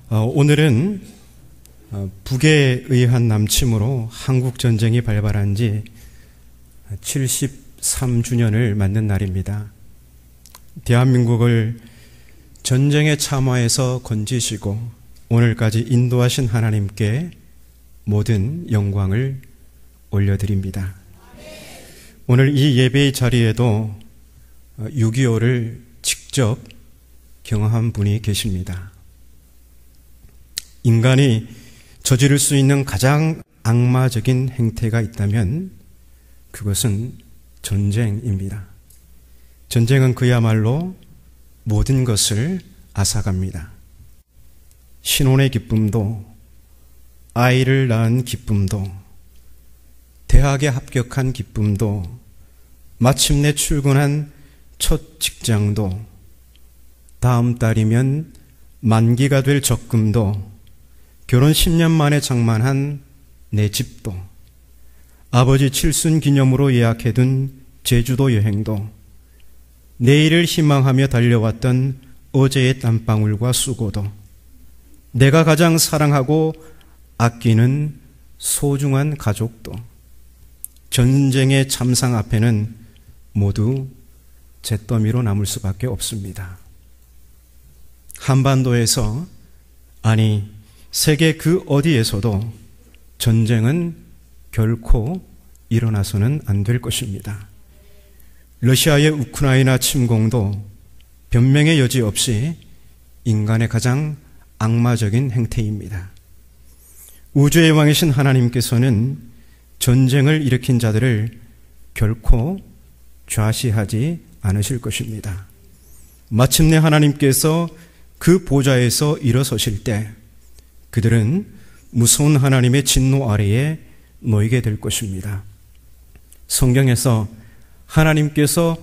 오늘은 북에 의한 남침으로 한국 전쟁이 발발한 지 73주년을 맞는 날입니다. 대한민국을 전쟁의 참화에서 건지시고 오늘까지 인도하신 하나님께 모든 영광을 올려드립니다. 오늘 이 예배의 자리에도 6.25를 직접 경험한 분이 계십니다. 인간이 저지를 수 있는 가장 악마적인 행태가 있다면 그것은 전쟁입니다. 전쟁은 그야말로 모든 것을 앗아갑니다. 신혼의 기쁨도, 아이를 낳은 기쁨도, 대학에 합격한 기쁨도, 마침내 출근한 첫 직장도, 다음 달이면 만기가 될 적금도, 결혼 10년 만에 장만한 내 집도, 아버지 칠순 기념으로 예약해둔 제주도 여행도, 내일을 희망하며 달려왔던 어제의 땀방울과 수고도, 내가 가장 사랑하고 아끼는 소중한 가족도, 전쟁의 참상 앞에는 모두 잿더미로 남을 수밖에 없습니다. 한반도에서, 아니 세계 그 어디에서도 전쟁은 결코 일어나서는 안 될 것입니다. 러시아의 우크라이나 침공도 변명의 여지 없이 인간의 가장 악마적인 행태입니다. 우주의 왕이신 하나님께서는 전쟁을 일으킨 자들을 결코 좌시하지 않으실 것입니다. 마침내 하나님께서 그 보좌에서 일어서실 때 그들은 무서운 하나님의 진노 아래에 놓이게 될 것입니다. 성경에서 하나님께서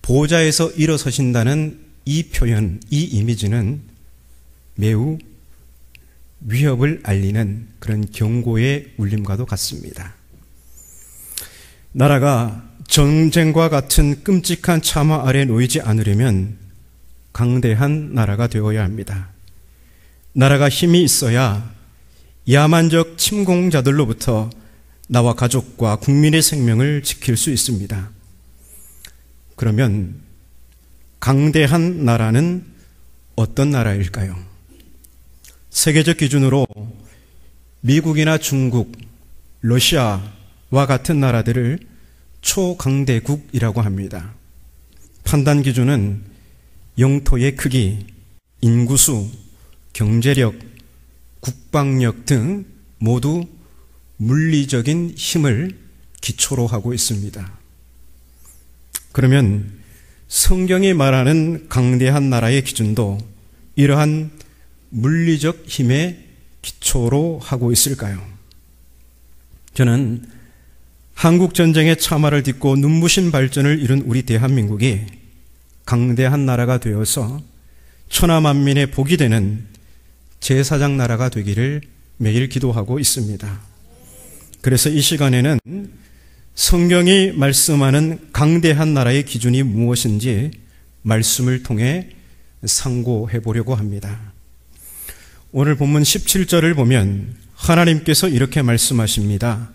보좌에서 일어서신다는 이 표현, 이 이미지는 매우 위협을 알리는 그런 경고의 울림과도 같습니다. 나라가 전쟁과 같은 끔찍한 참화 아래 놓이지 않으려면 강대한 나라가 되어야 합니다. 나라가 힘이 있어야 야만적 침공자들로부터 나와 가족과 국민의 생명을 지킬 수 있습니다. 그러면 강대한 나라는 어떤 나라일까요? 세계적 기준으로 미국이나 중국, 러시아와 같은 나라들을 초강대국이라고 합니다. 판단 기준은 영토의 크기, 인구수, 경제력, 국방력 등 모두 물리적인 힘을 기초로 하고 있습니다. 그러면 성경이 말하는 강대한 나라의 기준도 이러한 물리적 힘의 기초로 하고 있을까요? 저는 한국 전쟁의 참화를 딛고 눈부신 발전을 이룬 우리 대한민국이 강대한 나라가 되어서 천하 만민의 복이 되는 제사장 나라가 되기를 매일 기도하고 있습니다. 그래서 이 시간에는 성경이 말씀하는 강대한 나라의 기준이 무엇인지 말씀을 통해 상고해 보려고 합니다. 오늘 본문 17절을 보면 하나님께서 이렇게 말씀하십니다.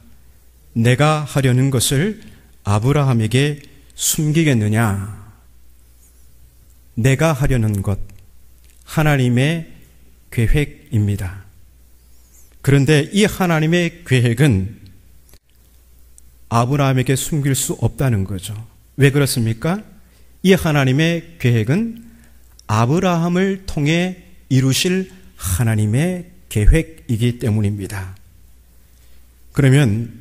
내가 하려는 것을 아브라함에게 숨기겠느냐? 내가 하려는 것, 하나님의 계획입니다. 그런데 이 하나님의 계획은 아브라함에게 숨길 수 없다는 거죠. 왜 그렇습니까? 이 하나님의 계획은 아브라함을 통해 이루실 하나님의 계획이기 때문입니다. 그러면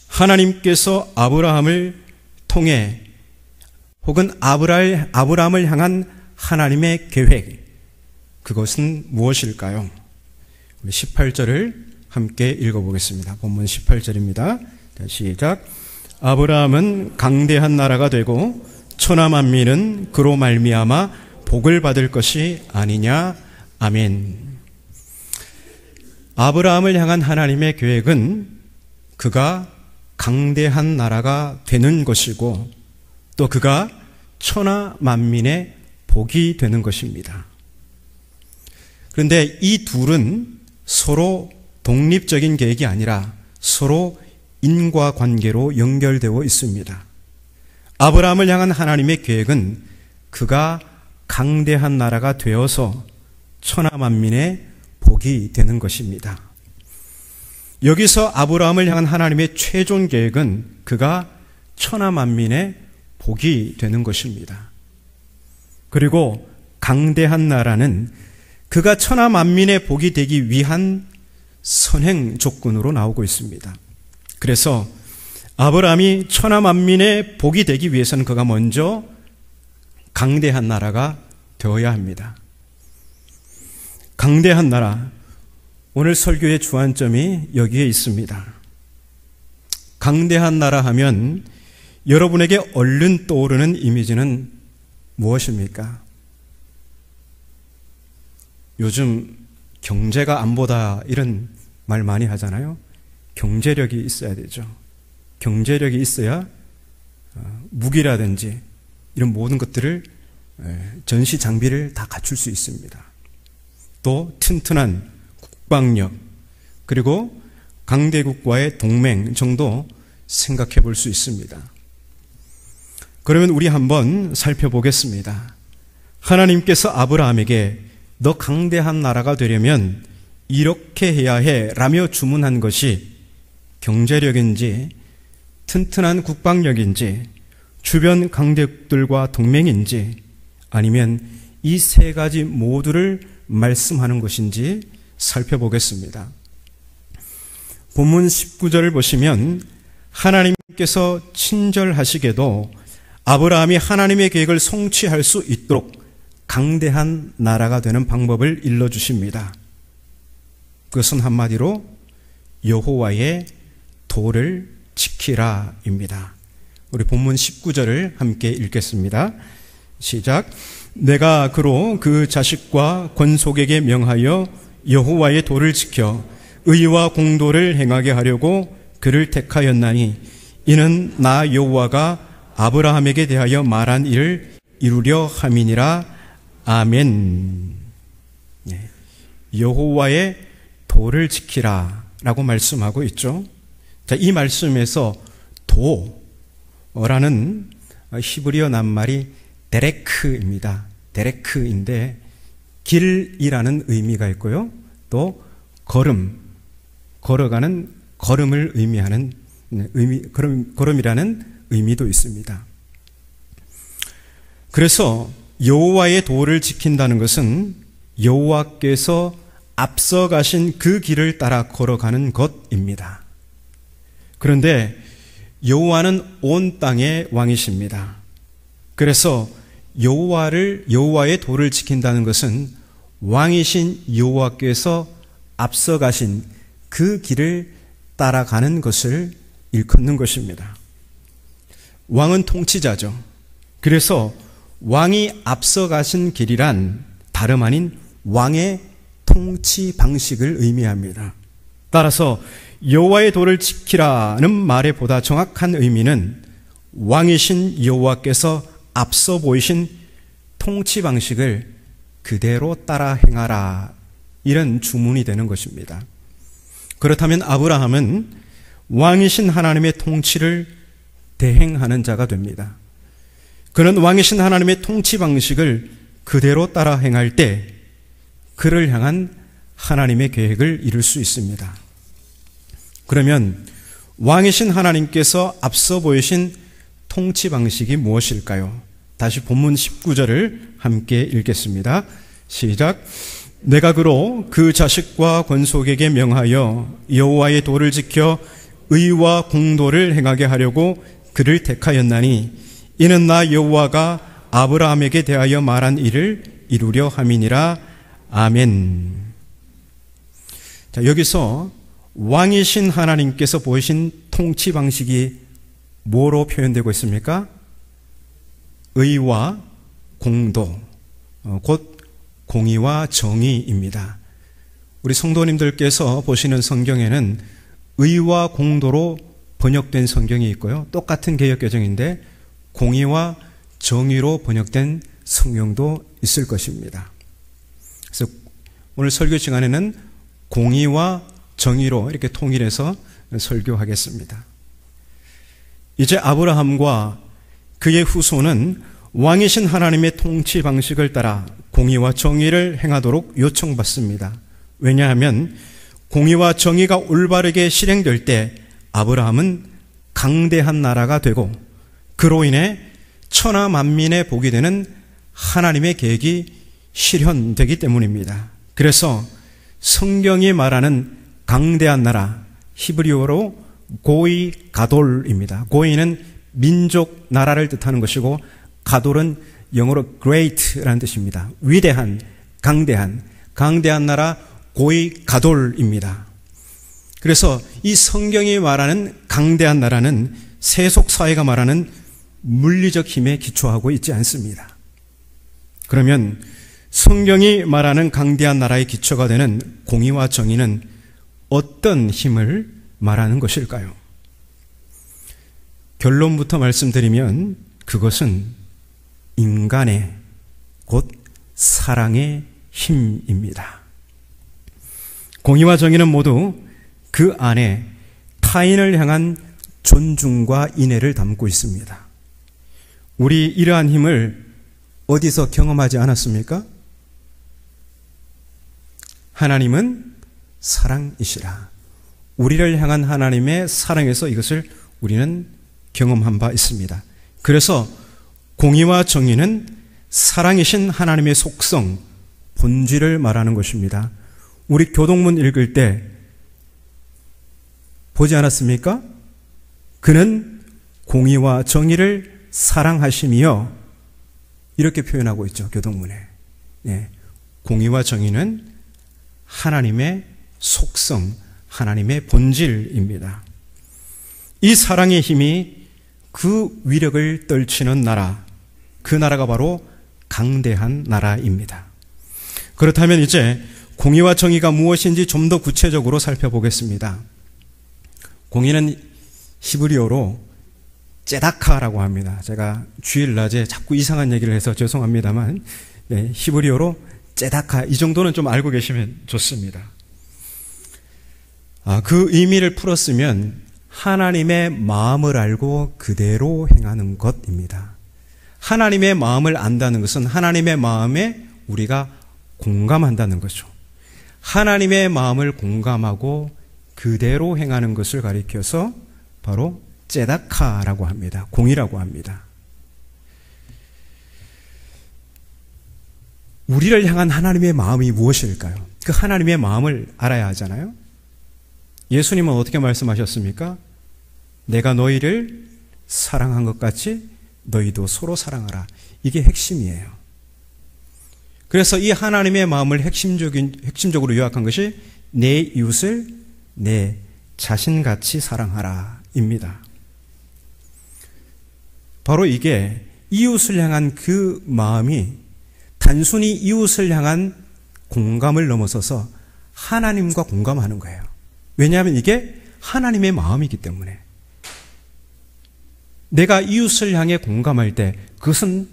하나님께서 아브라함을 통해 혹은 아브라함을 향한 하나님의 계획, 그것은 무엇일까요? 18절을 함께 읽어보겠습니다. 본문 18절입니다. 시작. 아브라함은 강대한 나라가 되고 천하 만민은 그로 말미암아 복을 받을 것이 아니냐. 아멘. 아브라함을 향한 하나님의 계획은 그가 강대한 나라가 되는 것이고 또 그가 천하 만민의 복이 되는 것입니다. 그런데 이 둘은 서로 독립적인 계획이 아니라 서로 인과관계로 연결되어 있습니다. 아브라함을 향한 하나님의 계획은 그가 강대한 나라가 되어서 천하만민의 복이 되는 것입니다. 여기서 아브라함을 향한 하나님의 최종 계획은 그가 천하만민의 복이 되는 것입니다. 그리고 강대한 나라는 그가 천하만민의 복이 되기 위한 선행 조건으로 나오고 있습니다. 그래서 아브라함이 천하만민의 복이 되기 위해서는 그가 먼저 강대한 나라가 되어야 합니다. 강대한 나라, 오늘 설교의 주안점이 여기에 있습니다. 강대한 나라 하면 여러분에게 얼른 떠오르는 이미지는 무엇입니까? 요즘 경제가 안보다 이런 말 많이 하잖아요. 경제력이 있어야 되죠. 경제력이 있어야 무기라든지 이런 모든 것들을 전시 장비를 다 갖출 수 있습니다. 또 튼튼한 국방력, 그리고 강대국과의 동맹 정도 생각해 볼 수 있습니다. 그러면 우리 한번 살펴보겠습니다. 하나님께서 아브라함에게 너 강대한 나라가 되려면 이렇게 해야 해 라며 주문한 것이 경제력인지 튼튼한 국방력인지 주변 강대국들과 동맹인지 아니면 이 세 가지 모두를 말씀하는 것인지 살펴보겠습니다. 본문 19절을 보시면 하나님께서 친절하시게도 아브라함이 하나님의 계획을 성취할 수 있도록 강대한 나라가 되는 방법을 일러주십니다. 그것은 한마디로 여호와의 도를 지키라입니다. 우리 본문 19절을 함께 읽겠습니다. 시작. 내가 그로 그 자식과 권속에게 명하여 여호와의 도를 지켜 의와 공도를 행하게 하려고 그를 택하였나니 이는 나 여호와가 아브라함에게 대하여 말한 일을 이루려 함이니라. 아멘. 네. 여호와의 도를 지키라 라고 말씀하고 있죠. 자, 이 말씀에서 도라는 히브리어 낱말이 데레크입니다. 데레크인데 길이라는 의미가 있고요. 또 걸어가는 걸음을 의미하는 걸음이라는 의미도 있습니다. 그래서 여호와의 도를 지킨다는 것은 여호와께서 앞서가신 그 길을 따라 걸어가는 것입니다. 그런데 여호와는 온 땅의 왕이십니다. 그래서 여호와의 도를 지킨다는 것은 왕이신 여호와께서 앞서가신 그 길을 따라가는 것을 일컫는 것입니다. 왕은 통치자죠. 그래서 왕이 앞서가신 길이란 다름 아닌 왕의 통치 방식을 의미합니다. 따라서 여호와의 도를 지키라는 말의 보다 정확한 의미는 왕이신 여호와께서 앞서 보이신 통치 방식을 그대로 따라 행하라, 이런 주문이 되는 것입니다. 그렇다면 아브라함은 왕이신 하나님의 통치를 대행하는 자가 됩니다. 그는 왕이신 하나님의 통치 방식을 그대로 따라 행할 때 그를 향한 하나님의 계획을 이룰 수 있습니다. 그러면 왕이신 하나님께서 앞서 보이신 통치 방식이 무엇일까요? 다시 본문 19절을 함께 읽겠습니다. 시작. 내가 그로 그 자식과 권속에게 명하여 여호와의 도를 지켜 의와 공도를 행하게 하려고 그를 택하였나니 이는 나 여호와가 아브라함에게 대하여 말한 일을 이루려 함이니라. 아멘. 자, 여기서 왕이신 하나님께서 보이신 통치 방식이 뭐로 표현되고 있습니까? 의와 공도, 곧 공의와 정의입니다. 우리 성도님들께서 보시는 성경에는 의와 공도로 번역된 성경이 있고요. 똑같은 개역개정인데 공의와 정의로 번역된 성경도 있을 것입니다. 그래서 오늘 설교 시간에는 공의와 정의로 이렇게 통일해서 설교하겠습니다. 이제 아브라함과 그의 후손은 왕이신 하나님의 통치 방식을 따라 공의와 정의를 행하도록 요청받습니다. 왜냐하면 공의와 정의가 올바르게 실행될 때 아브라함은 강대한 나라가 되고 그로 인해 천하 만민의 복이 되는 하나님의 계획이 실현되기 때문입니다. 그래서 성경이 말하는 강대한 나라, 히브리어로 고이 가돌입니다. 고이는 민족 나라를 뜻하는 것이고 가돌은 영어로 great라는 뜻입니다. 위대한, 강대한 나라 고이 가돌입니다. 그래서 이 성경이 말하는 강대한 나라는 세속 사회가 말하는 물리적 힘에 기초하고 있지 않습니다. 그러면 성경이 말하는 강대한 나라의 기초가 되는 공의와 정의는 어떤 힘을 말하는 것일까요? 결론부터 말씀드리면 그것은 인간의 곧 사랑의 힘입니다. 공의와 정의는 모두 그 안에 타인을 향한 존중과 인애를 담고 있습니다. 우리 이러한 힘을 어디서 경험하지 않았습니까? 하나님은 사랑이시라. 우리를 향한 하나님의 사랑에서 이것을 우리는 경험한 바 있습니다. 그래서 공의와 정의는 사랑이신 하나님의 속성, 본질을 말하는 것입니다. 우리 교동문 읽을 때 보지 않았습니까? 그는 공의와 정의를 사랑하시며 이렇게 표현하고 있죠. 교동문에. 네. 공의와 정의는 하나님의 속성, 하나님의 본질입니다. 이 사랑의 힘이 그 위력을 떨치는 나라, 그 나라가 바로 강대한 나라입니다. 그렇다면 이제 공의와 정의가 무엇인지 좀 더 구체적으로 살펴보겠습니다. 공의는 히브리어로 째다카라고 합니다. 제가 주일낮에 자꾸 이상한 얘기를 해서 죄송합니다만 네, 히브리어로 째다카 이 정도는 좀 알고 계시면 좋습니다. 그 의미를 풀었으면 하나님의 마음을 알고 그대로 행하는 것입니다. 하나님의 마음을 안다는 것은 하나님의 마음에 우리가 공감한다는 거죠. 하나님의 마음을 공감하고 그대로 행하는 것을 가리켜서 바로 째다카라고 합니다. 공의라고 합니다. 우리를 향한 하나님의 마음이 무엇일까요? 그 하나님의 마음을 알아야 하잖아요. 예수님은 어떻게 말씀하셨습니까? 내가 너희를 사랑한 것 같이 너희도 서로 사랑하라. 이게 핵심이에요. 그래서 이 하나님의 마음을 핵심적으로 요약한 것이 내 이웃을 내 자신같이 사랑하라 입니다. 바로 이게 이웃을 향한 그 마음이 단순히 이웃을 향한 공감을 넘어서서 하나님과 공감하는 거예요. 왜냐하면 이게 하나님의 마음이기 때문에. 내가 이웃을 향해 공감할 때 그것은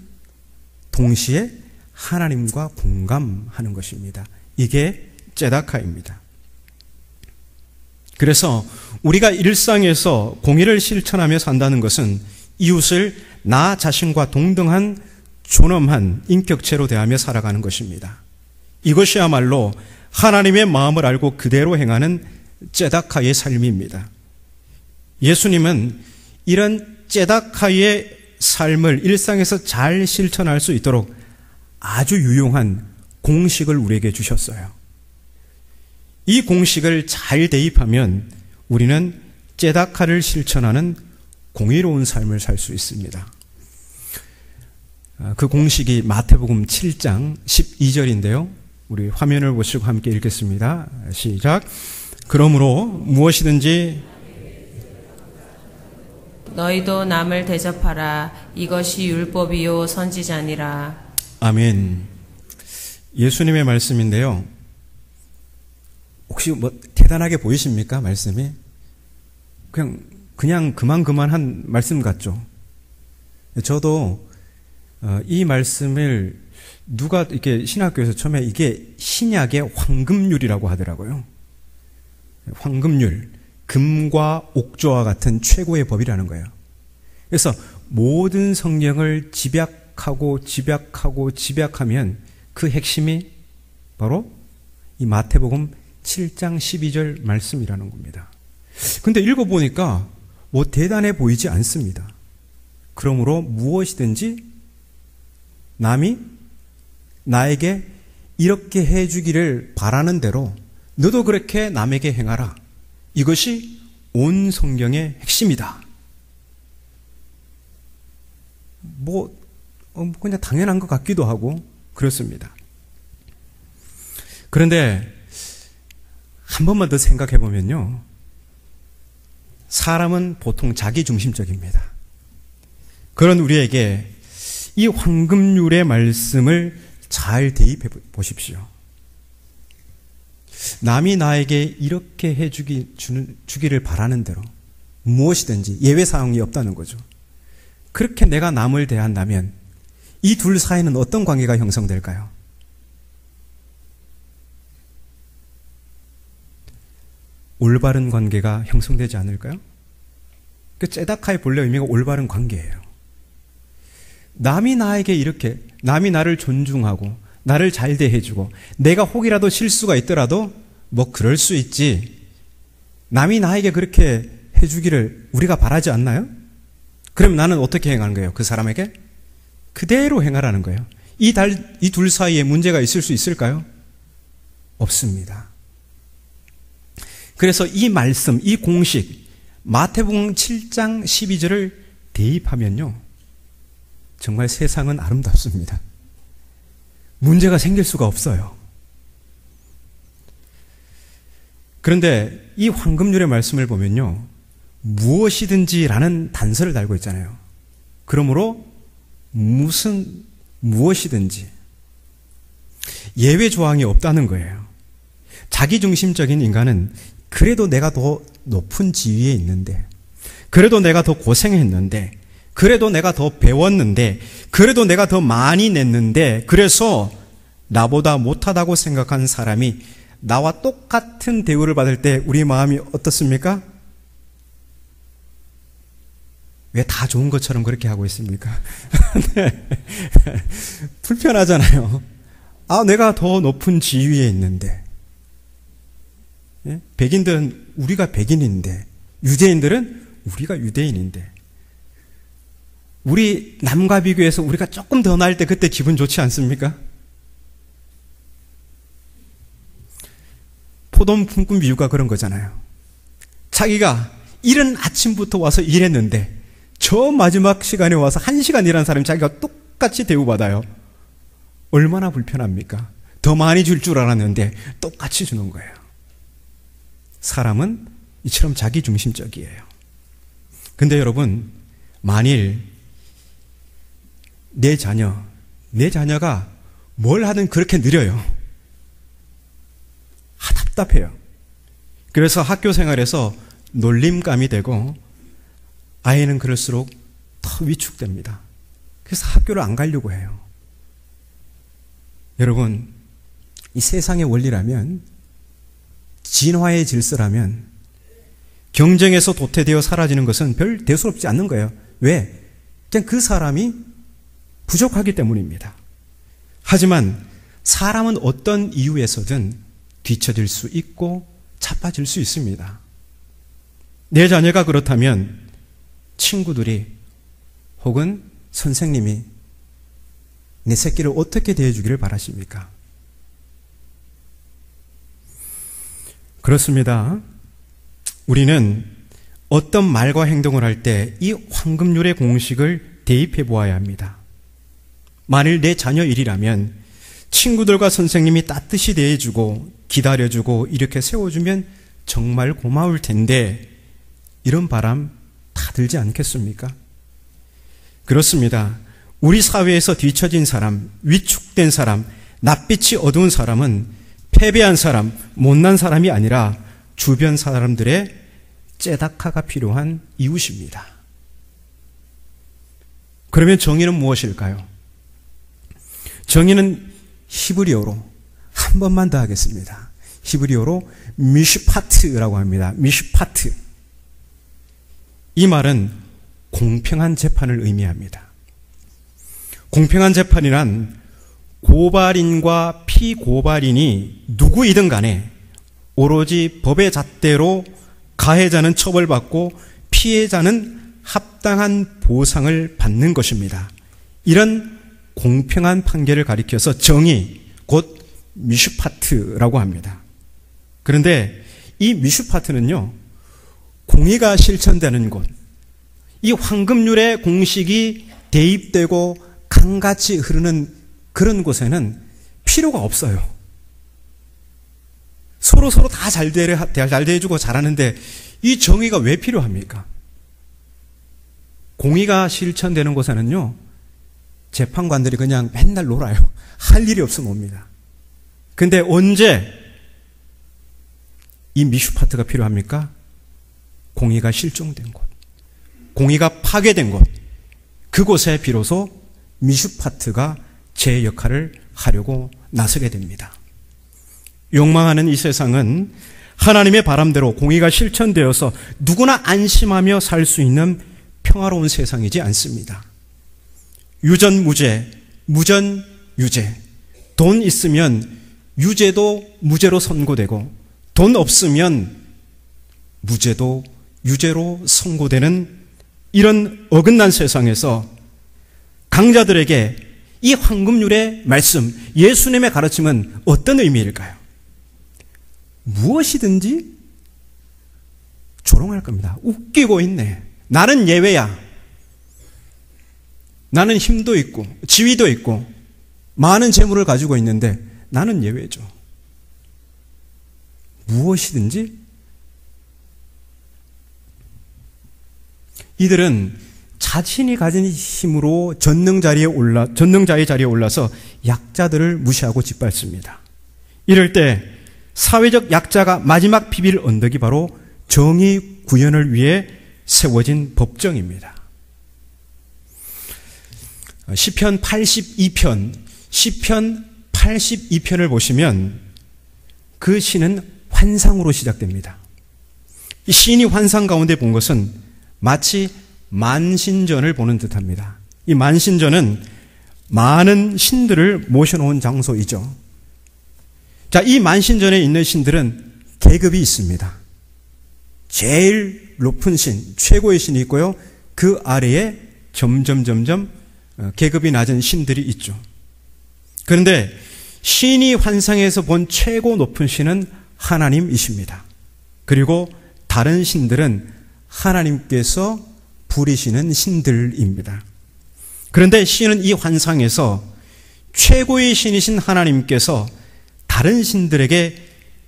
동시에 하나님과 공감하는 것입니다. 이게 째다카입니다. 그래서 우리가 일상에서 공의를 실천하며 산다는 것은 이웃을 나 자신과 동등한 존엄한 인격체로 대하며 살아가는 것입니다. 이것이야말로 하나님의 마음을 알고 그대로 행하는 째다카의 삶입니다. 예수님은 이런 째다카의 삶을 일상에서 잘 실천할 수 있도록 아주 유용한 공식을 우리에게 주셨어요. 이 공식을 잘 대입하면 우리는 째다카를 실천하는 공의로운 삶을 살 수 있습니다. 그 공식이 마태복음 7장 12절인데요. 우리 화면을 보시고 함께 읽겠습니다. 시작. 그러므로 무엇이든지 너희도 남을 대접하라. 이것이 율법이요 선지자니라. 아멘. 예수님의 말씀인데요. 혹시 뭐 대단하게 보이십니까? 말씀이? 그냥 그만한 말씀 같죠? 저도 이 말씀을 누가 이렇게 신학교에서 처음에 이게 신약의 황금률이라고 하더라고요. 황금률, 금과 옥조와 같은 최고의 법이라는 거예요. 그래서 모든 성경을 집약하면 그 핵심이 바로 이 마태복음 7장 12절 말씀이라는 겁니다. 근데 읽어보니까 뭐 대단해 보이지 않습니다. 그러므로 무엇이든지 남이 나에게 이렇게 해주기를 바라는 대로 너도 그렇게 남에게 행하라. 이것이 온 성경의 핵심이다. 그냥 당연한 것 같기도 하고 그렇습니다. 그런데 한 번만 더 생각해 보면요. 사람은 보통 자기중심적입니다. 그런 우리에게 이 황금률의 말씀을 잘 대입해 보십시오. 남이 나에게 이렇게 주기를 바라는 대로 무엇이든지 예외 사항이 없다는 거죠. 그렇게 내가 남을 대한다면 이 둘 사이는 어떤 관계가 형성될까요? 올바른 관계가 형성되지 않을까요? 그 째다카의 본래 의미가 올바른 관계예요. 남이 나를 존중하고 나를 잘 대해주고 내가 혹이라도 실수가 있더라도 그럴 수 있지. 남이 나에게 그렇게 해주기를 우리가 바라지 않나요? 그럼 나는 어떻게 행하는 거예요? 그 사람에게? 그대로 행하라는 거예요. 이 둘 사이에 문제가 있을 수 있을까요? 없습니다. 그래서 이 말씀, 이 공식, 마태복음 7장 12절을 대입하면요. 정말 세상은 아름답습니다. 문제가 생길 수가 없어요. 그런데 이 황금률의 말씀을 보면요. 무엇이든지라는 단서를 달고 있잖아요. 그러므로 무엇이든지 예외 조항이 없다는 거예요. 자기중심적인 인간은 그래도 내가 더 높은 지위에 있는데, 그래도 내가 더 고생했는데, 그래도 내가 더 배웠는데, 그래도 내가 더 많이 냈는데, 그래서 나보다 못하다고 생각한 사람이 나와 똑같은 대우를 받을 때 우리 마음이 어떻습니까? 왜 다 좋은 것처럼 그렇게 하고 있습니까? 네. 불편하잖아요. 내가 더 높은 지위에 있는데, 백인들은 우리가 백인인데, 유대인들은 우리가 유대인인데, 우리 남과 비교해서 우리가 조금 더 나을 때 그때 기분 좋지 않습니까? 포도원 품꾼 비유가 그런 거잖아요. 자기가 이른 아침부터 와서 일했는데 저 마지막 시간에 와서 1시간 일한 사람이 자기가 똑같이 대우받아요. 얼마나 불편합니까? 더 많이 줄 줄 알았는데 똑같이 주는 거예요. 사람은 이처럼 자기중심적이에요. 근데 여러분, 만일 내 자녀가 뭘 하든 그렇게 느려요. 답답해요. 그래서 학교 생활에서 놀림감이 되고 아이는 그럴수록 더 위축됩니다. 그래서 학교를 안 가려고 해요. 여러분, 이 세상의 원리라면, 진화의 질서라면 경쟁에서 도태되어 사라지는 것은 별 대수롭지 않는 거예요. 왜? 그냥 그 사람이 부족하기 때문입니다. 하지만 사람은 어떤 이유에서든 뒤처질 수 있고 자빠질 수 있습니다. 내 자녀가 그렇다면 친구들이 혹은 선생님이 내 새끼를 어떻게 대해주기를 바라십니까? 그렇습니다. 우리는 어떤 말과 행동을 할 때 이 황금률의 공식을 대입해 보아야 합니다. 만일 내 자녀 일이라면 친구들과 선생님이 따뜻이 대해주고 기다려주고 이렇게 세워주면 정말 고마울 텐데 이런 바람 다 들지 않겠습니까? 그렇습니다. 우리 사회에서 뒤처진 사람, 위축된 사람, 낯빛이 어두운 사람은 패배한 사람, 못난 사람이 아니라 주변 사람들의 째다카가 필요한 이웃입니다. 그러면 정의는 무엇일까요? 정의는 히브리어로 한 번만 더 하겠습니다. 히브리어로 미슈파트라고 합니다. 미슈파트. 이 말은 공평한 재판을 의미합니다. 공평한 재판이란 고발인과 피고발인이 누구이든 간에 오로지 법의 잣대로 가해자는 처벌받고 피해자는 합당한 보상을 받는 것입니다. 이런 공평한 판결을 가리켜서 정의, 곧 미슈파트라고 합니다. 그런데 이 미슈파트는요, 공의가 실천되는 곳, 이 황금률의 공식이 대입되고 강같이 흐르는 그런 곳에는 필요가 없어요. 서로 다 잘 대해주고 잘하는데 이 정의가 왜 필요합니까? 공의가 실천되는 곳에는요, 재판관들이 그냥 맨날 놀아요. 할 일이 없어 놉니다. 근데 언제 이 미슈파트가 필요합니까? 공의가 실종된 곳, 공의가 파괴된 곳, 그곳에 비로소 미슈파트가 제 역할을 하려고 나서게 됩니다. 욕망하는 이 세상은 하나님의 바람대로 공의가 실천되어서 누구나 안심하며 살 수 있는 평화로운 세상이지 않습니다. 유전무죄, 무전유죄. 돈 있으면 유죄도 무죄로 선고되고 돈 없으면 무죄도 유죄로 선고되는 이런 어긋난 세상에서 강자들에게 이 황금률의 말씀, 예수님의 가르침은 어떤 의미일까요? 무엇이든지 조롱할 겁니다. 웃기고 있네. 나는 예외야. 나는 힘도 있고 지위도 있고 많은 재물을 가지고 있는데 나는 예외죠. 무엇이든지 이들은 자신이 가진 힘으로 전능자의 자리에 올라서 약자들을 무시하고 짓밟습니다. 이럴 때 사회적 약자가 마지막 비빌 언덕이 바로 정의 구현을 위해 세워진 법정입니다. 시편 82편을 보시면 그 시는 환상으로 시작됩니다. 이 시인이 환상 가운데 본 것은 마치 만신전을 보는 듯합니다. 이 만신전은 많은 신들을 모셔놓은 장소이죠. 자, 이 만신전에 있는 신들은 계급이 있습니다. 제일 높은 신, 최고의 신이 있고요. 그 아래에 점점 계급이 낮은 신들이 있죠. 그런데 신이 환상에서 본 최고 높은 신은 하나님이십니다. 그리고 다른 신들은 하나님께서 부리시는 신들입니다. 그런데 신은 이 환상에서 최고의 신이신 하나님께서 다른 신들에게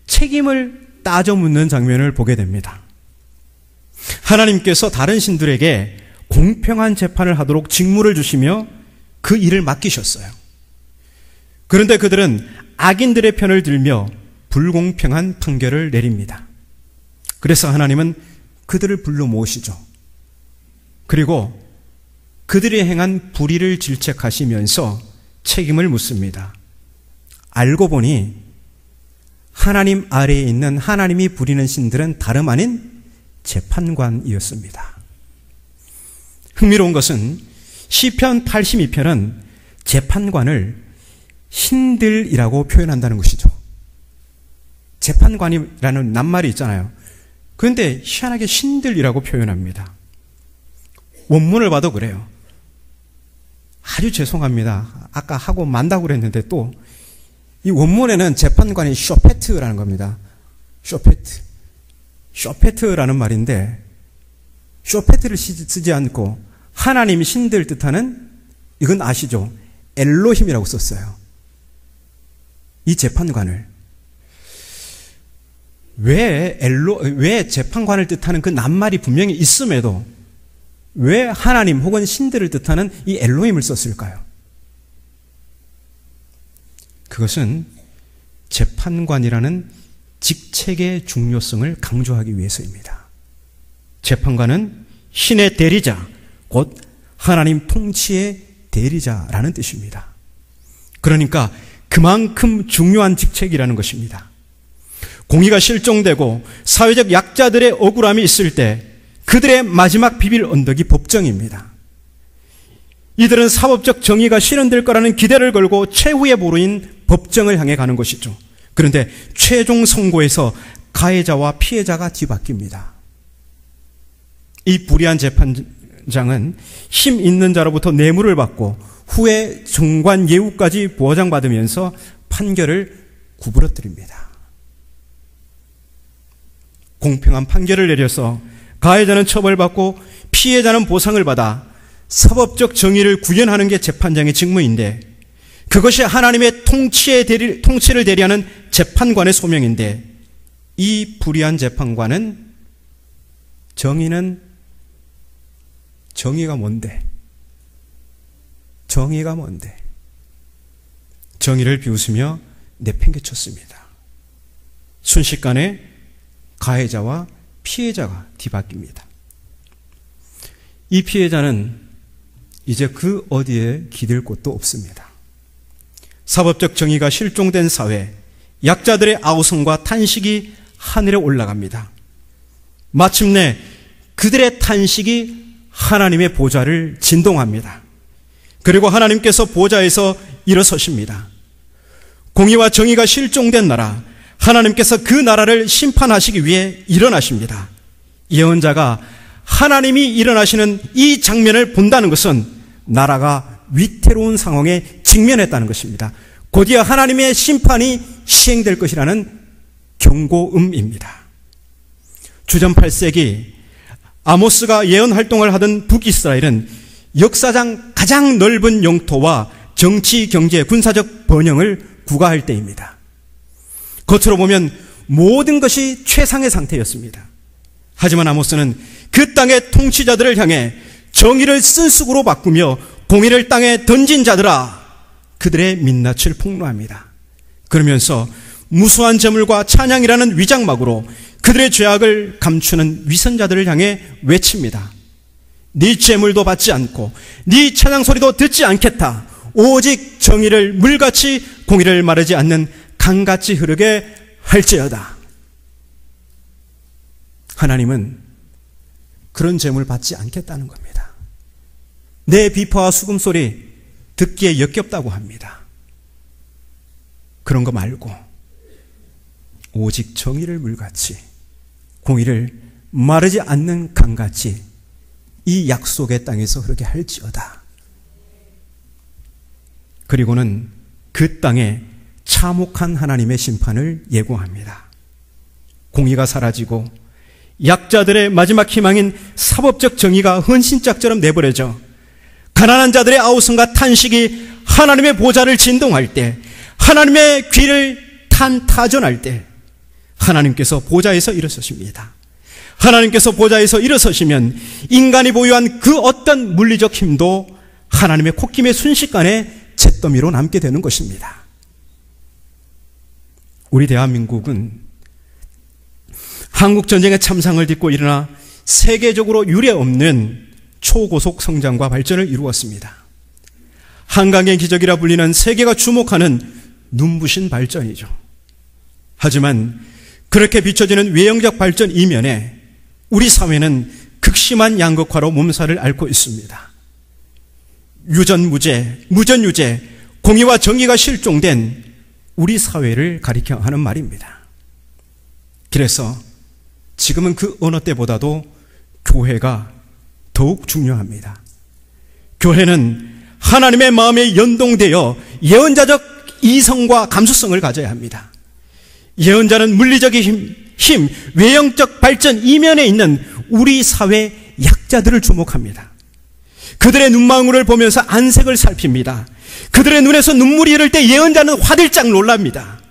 책임을 따져 묻는 장면을 보게 됩니다. 하나님께서 다른 신들에게 공평한 재판을 하도록 직무를 주시며 그 일을 맡기셨어요. 그런데 그들은 악인들의 편을 들며 불공평한 판결을 내립니다. 그래서 하나님은 그들을 불러 모으시죠. 그리고 그들이 행한 불의를 질책하시면서 책임을 묻습니다. 알고 보니 하나님 아래에 있는 하나님이 부리는 신들은 다름 아닌 재판관이었습니다. 흥미로운 것은 시편 82편은 재판관을 신들이라고 표현한다는 것이죠. 재판관이라는 낱말이 있잖아요. 그런데 희한하게 신들이라고 표현합니다. 원문을 봐도 그래요. 아주 죄송합니다. 아까 하고 만다고 그랬는데 또 이 원문에는 재판관이 쇼페트라는 겁니다. 쇼페트라는 말인데 쇼페트를 쓰지 않고 하나님 신들 뜻하는, 이건 아시죠? 엘로힘이라고 썼어요. 이 재판관을. 왜 재판관을 뜻하는 그 낱말이 분명히 있음에도 왜 하나님 혹은 신들을 뜻하는 이 엘로힘을 썼을까요? 그것은 재판관이라는 직책의 중요성을 강조하기 위해서입니다. 재판관은 신의 대리자, 곧 하나님 통치의 대리자라는 뜻입니다. 그러니까 그만큼 중요한 직책이라는 것입니다. 공의가 실종되고 사회적 약자들의 억울함이 있을 때 그들의 마지막 비빌 언덕이 법정입니다. 이들은 사법적 정의가 실현될 거라는 기대를 걸고 최후의 보루인 법정을 향해 가는 것이죠. 그런데 최종 선고에서 가해자와 피해자가 뒤바뀝니다. 이 불의한 재판장은 힘 있는 자로부터 뇌물을 받고 후에 정관 예우까지 보장받으면서 판결을 구부러뜨립니다. 공평한 판결을 내려서 가해자는 처벌받고 피해자는 보상을 받아 사법적 정의를 구현하는 게 재판장의 직무인데, 그것이 하나님의 통치를 대리하는 재판관의 소명인데, 이 불의한 재판관은 정의가 뭔데? 정의를 비웃으며 내팽개쳤습니다. 순식간에 가해자와 피해자가 뒤바뀝니다. 이 피해자는 이제 그 어디에 기댈 곳도 없습니다. 사법적 정의가 실종된 사회, 약자들의 아우성과 탄식이 하늘에 올라갑니다. 마침내 그들의 탄식이 하나님의 보좌를 진동합니다. 그리고 하나님께서 보좌에서 일어서십니다. 공의와 정의가 실종된 나라, 하나님께서 그 나라를 심판하시기 위해 일어나십니다. 예언자가 하나님이 일어나시는 이 장면을 본다는 것은 나라가 위태로운 상황에 직면했다는 것입니다. 곧이어 하나님의 심판이 시행될 것이라는 경고음입니다. 주전 8세기 아모스가 예언 활동을 하던 북이스라엘은 역사상 가장 넓은 영토와 정치, 경제, 군사적 번영을 구가할 때입니다. 겉으로 보면 모든 것이 최상의 상태였습니다. 하지만 아모스는 그 땅의 통치자들을 향해 정의를 쓴쑥으로 바꾸며 공의를 땅에 던진 자들아, 그들의 민낯을 폭로합니다. 그러면서 무수한 재물과 찬양이라는 위장막으로 그들의 죄악을 감추는 위선자들을 향해 외칩니다. 네 재물도 받지 않고 네 찬양 소리도 듣지 않겠다. 오직 정의를 물같이 공의를 마르지 않는 강같이 흐르게 할지어다. 하나님은 그런 재물 받지 않겠다는 겁니다. 내 비파와 수금소리 듣기에 역겹다고 합니다. 그런 거 말고 오직 정의를 물같이 공의를 마르지 않는 강같이 이 약속의 땅에서 흐르게 할지어다. 그리고는 그 땅에 참혹한 하나님의 심판을 예고합니다. 공의가 사라지고 약자들의 마지막 희망인 사법적 정의가 헌신짝처럼 내버려져 가난한 자들의 아우성과 탄식이 하나님의 보좌를 진동할 때, 하나님의 귀를 타전할 때 하나님께서 보좌에서 일어서십니다. 하나님께서 보좌에서 일어서시면 인간이 보유한 그 어떤 물리적 힘도 하나님의 콧김의 순식간에 잿더미로 남게 되는 것입니다. 우리 대한민국은 한국전쟁의 참상을 딛고 일어나 세계적으로 유례없는 초고속 성장과 발전을 이루었습니다. 한강의 기적이라 불리는 세계가 주목하는 눈부신 발전이죠. 하지만 그렇게 비춰지는 외형적 발전 이면에 우리 사회는 극심한 양극화로 몸살을 앓고 있습니다. 유전무죄, 무전유죄, 공의와 정의가 실종된 우리 사회를 가리켜 하는 말입니다. 그래서 지금은 그 어느 때보다도 교회가 더욱 중요합니다. 교회는 하나님의 마음에 연동되어 예언자적 이성과 감수성을 가져야 합니다. 예언자는 물리적인 힘, 외형적 발전 이면에 있는 우리 사회 약자들을 주목합니다. 그들의 눈망울을 보면서 안색을 살핍니다. 그들의 눈에서 눈물이 흐를 때 예언자는 화들짝 놀랍니다.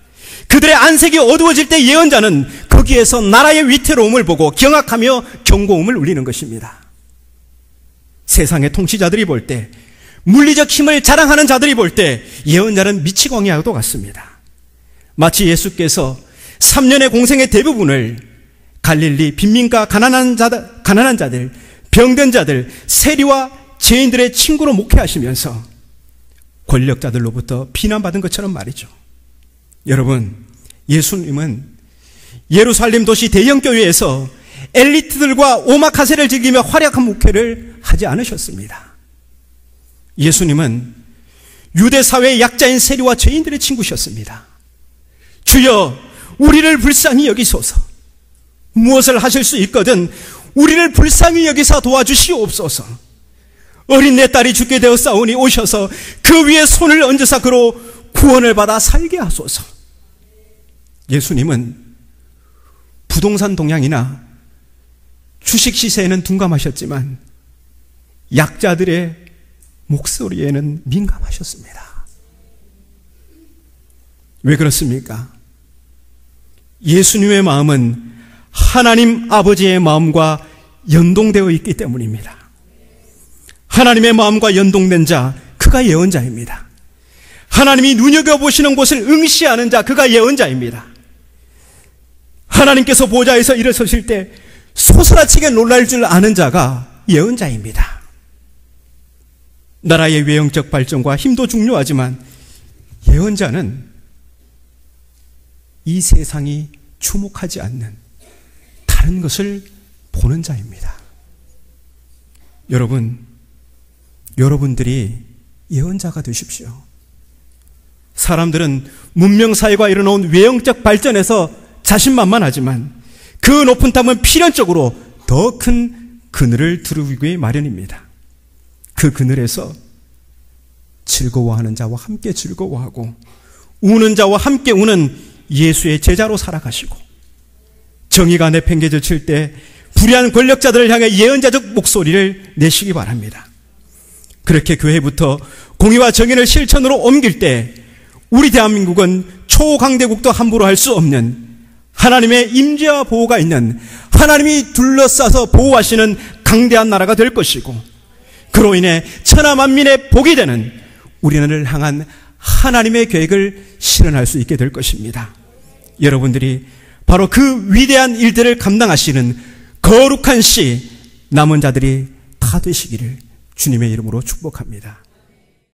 그들의 안색이 어두워질 때 예언자는 거기에서 나라의 위태로움을 보고 경악하며 경고음을 울리는 것입니다. 세상의 통치자들이 볼 때, 물리적 힘을 자랑하는 자들이 볼 때 예언자는 미치광이와도 같습니다. 마치 예수께서 3년의 공생의 대부분을 갈릴리 빈민가 가난한 자들, 병든 자들, 세리와 죄인들의 친구로 목회하시면서 권력자들로부터 비난받은 것처럼 말이죠. 여러분, 예수님은 예루살렘 도시 대형교회에서 엘리트들과 오마카세를 즐기며 활약한 목회를 하지 않으셨습니다. 예수님은 유대사회의 약자인 세리와 죄인들의 친구셨습니다. 주여, 우리를 불쌍히 여기소서. 무엇을 하실 수 있거든 우리를 불쌍히 여기사 도와주시옵소서. 어린 내 딸이 죽게 되었사오니 오셔서 그 위에 손을 얹으사 그로 구원을 받아 살게 하소서. 예수님은 부동산 동향이나 주식 시세에는 둔감하셨지만 약자들의 목소리에는 민감하셨습니다. 왜 그렇습니까? 예수님의 마음은 하나님 아버지의 마음과 연동되어 있기 때문입니다. 하나님의 마음과 연동된 자, 그가 예언자입니다. 하나님이 눈여겨보시는 곳을 응시하는 자, 그가 예언자입니다. 하나님께서 보좌에서 일어서실 때 소스라치게 놀랄 줄 아는 자가 예언자입니다. 나라의 외형적 발전과 힘도 중요하지만 예언자는 이 세상이 주목하지 않는 다른 것을 보는 자입니다. 여러분들이 예언자가 되십시오. 사람들은 문명사회가 이뤄놓은 외형적 발전에서 자신만만하지만 그 높은 탑은 필연적으로 더 큰 그늘을 두르기 마련입니다. 그 그늘에서 즐거워하는 자와 함께 즐거워하고 우는 자와 함께 우는 예수의 제자로 살아가시고 정의가 내팽개쳐 칠 때 불의한 권력자들을 향해 예언자적 목소리를 내시기 바랍니다. 그렇게 교회부터 공의와 정의를 실천으로 옮길 때 우리 대한민국은 초강대국도 함부로 할 수 없는 하나님의 임재와 보호가 있는 하나님이 둘러싸서 보호하시는 강대한 나라가 될 것이고 그로 인해 천하 만민의 복이 되는 우리를 향한 하나님의 계획을 실현할 수 있게 될 것입니다. 여러분들이 바로 그 위대한 일들을 감당하시는 거룩한 씨 남은 자들이 다 되시기를 주님의 이름으로 축복합니다.